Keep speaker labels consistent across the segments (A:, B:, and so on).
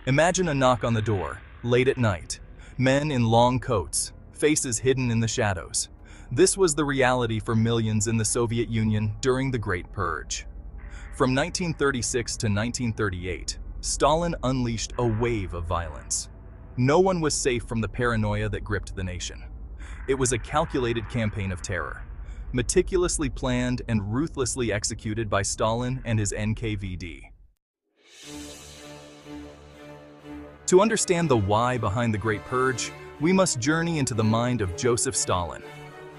A: Imagine a knock on the door, late at night. Men in long coats, faces hidden in the shadows. This was the reality for millions in the Soviet Union during the Great Purge. From 1936 to 1938, Stalin unleashed a wave of violence. No one was safe from the paranoia that gripped the nation. It was a calculated campaign of terror, meticulously planned and ruthlessly executed by Stalin and his NKVD. To understand the why behind the Great Purge, we must journey into the mind of Joseph Stalin,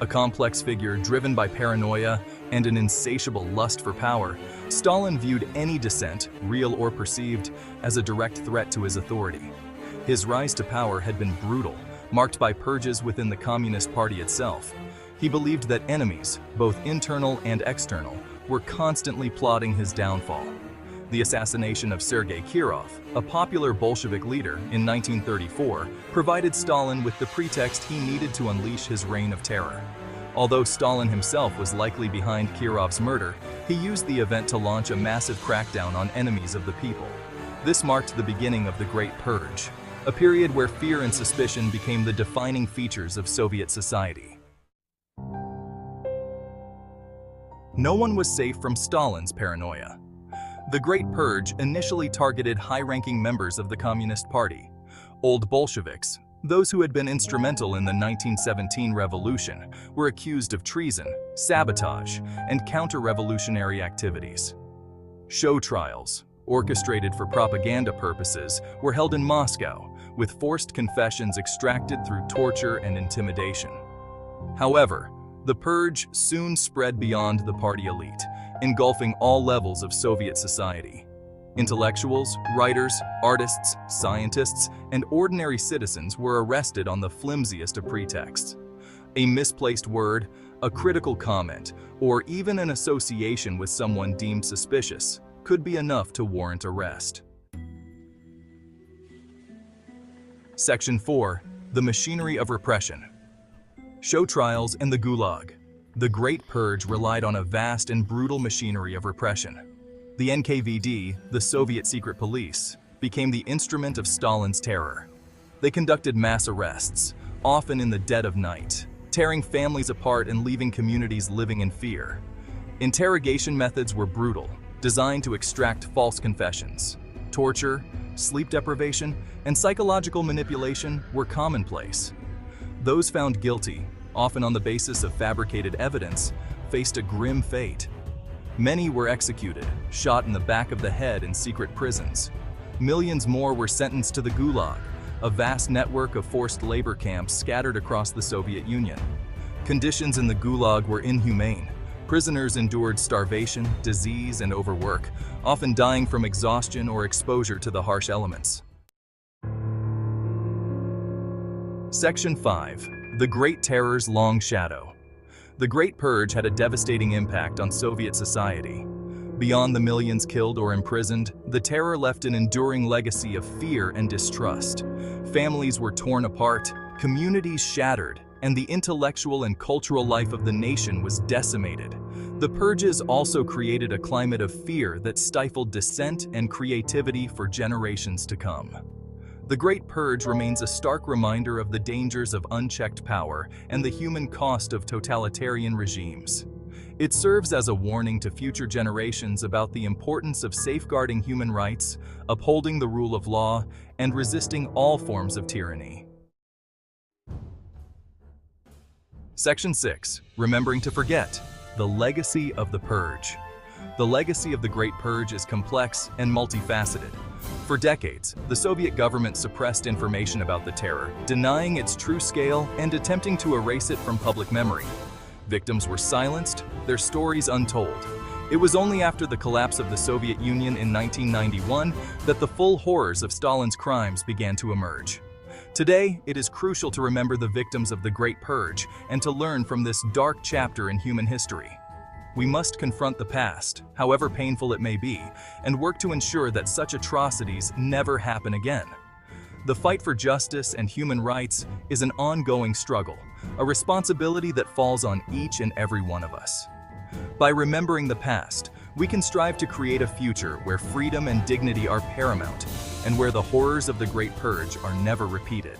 A: a complex figure driven by paranoia and an insatiable lust for power. Stalin viewed any dissent, real or perceived, as a direct threat to his authority. His rise to power had been brutal, marked by purges within the Communist Party itself. He believed that enemies, both internal and external, were constantly plotting his downfall. The assassination of Sergei Kirov, a popular Bolshevik leader, in 1934, provided Stalin with the pretext he needed to unleash his reign of terror. Although Stalin himself was likely behind Kirov's murder, he used the event to launch a massive crackdown on enemies of the people. This marked the beginning of the Great Purge, a period where fear and suspicion became the defining features of Soviet society. No one was safe from Stalin's paranoia. The Great Purge initially targeted high-ranking members of the Communist Party, old Bolsheviks. Those who had been instrumental in the 1917 revolution were accused of treason, sabotage, and counter-revolutionary activities. Show trials, orchestrated for propaganda purposes, were held in Moscow, with forced confessions extracted through torture and intimidation. However, the purge soon spread beyond the party elite, engulfing all levels of Soviet society. Intellectuals, writers, artists, scientists, and ordinary citizens were arrested on the flimsiest of pretexts. A misplaced word, a critical comment, or even an association with someone deemed suspicious could be enough to warrant arrest. Section 4. The Machinery of Repression. Show trials and the Gulag. The Great Purge relied on a vast and brutal machinery of repression. The NKVD, the Soviet secret police, became the instrument of Stalin's terror. They conducted mass arrests, often in the dead of night, tearing families apart and leaving communities living in fear. Interrogation methods were brutal, designed to extract false confessions. Torture, sleep deprivation, and psychological manipulation were commonplace. Those found guilty, often on the basis of fabricated evidence, faced a grim fate. Many were executed, shot in the back of the head in secret prisons. Millions more were sentenced to the Gulag, a vast network of forced labor camps scattered across the Soviet Union. Conditions in the Gulag were inhumane. Prisoners endured starvation, disease, and overwork, often dying from exhaustion or exposure to the harsh elements. Section 5. The Great Terror's Long Shadow. The Great Purge had a devastating impact on Soviet society. Beyond the millions killed or imprisoned, the terror left an enduring legacy of fear and distrust. Families were torn apart, communities shattered, and the intellectual and cultural life of the nation was decimated. The purges also created a climate of fear that stifled dissent and creativity for generations to come. The Great Purge remains a stark reminder of the dangers of unchecked power and the human cost of totalitarian regimes. It serves as a warning to future generations about the importance of safeguarding human rights, upholding the rule of law, and resisting all forms of tyranny. Section 6. Remembering to Forget. The Legacy of the Purge. The legacy of the Great Purge is complex and multifaceted. For decades, the Soviet government suppressed information about the terror, denying its true scale and attempting to erase it from public memory. Victims were silenced, their stories untold. It was only after the collapse of the Soviet Union in 1991 that the full horrors of Stalin's crimes began to emerge. Today, it is crucial to remember the victims of the Great Purge and to learn from this dark chapter in human history. We must confront the past, however painful it may be, and work to ensure that such atrocities never happen again. The fight for justice and human rights is an ongoing struggle, a responsibility that falls on each and every one of us. By remembering the past, we can strive to create a future where freedom and dignity are paramount, and where the horrors of the Great Purge are never repeated.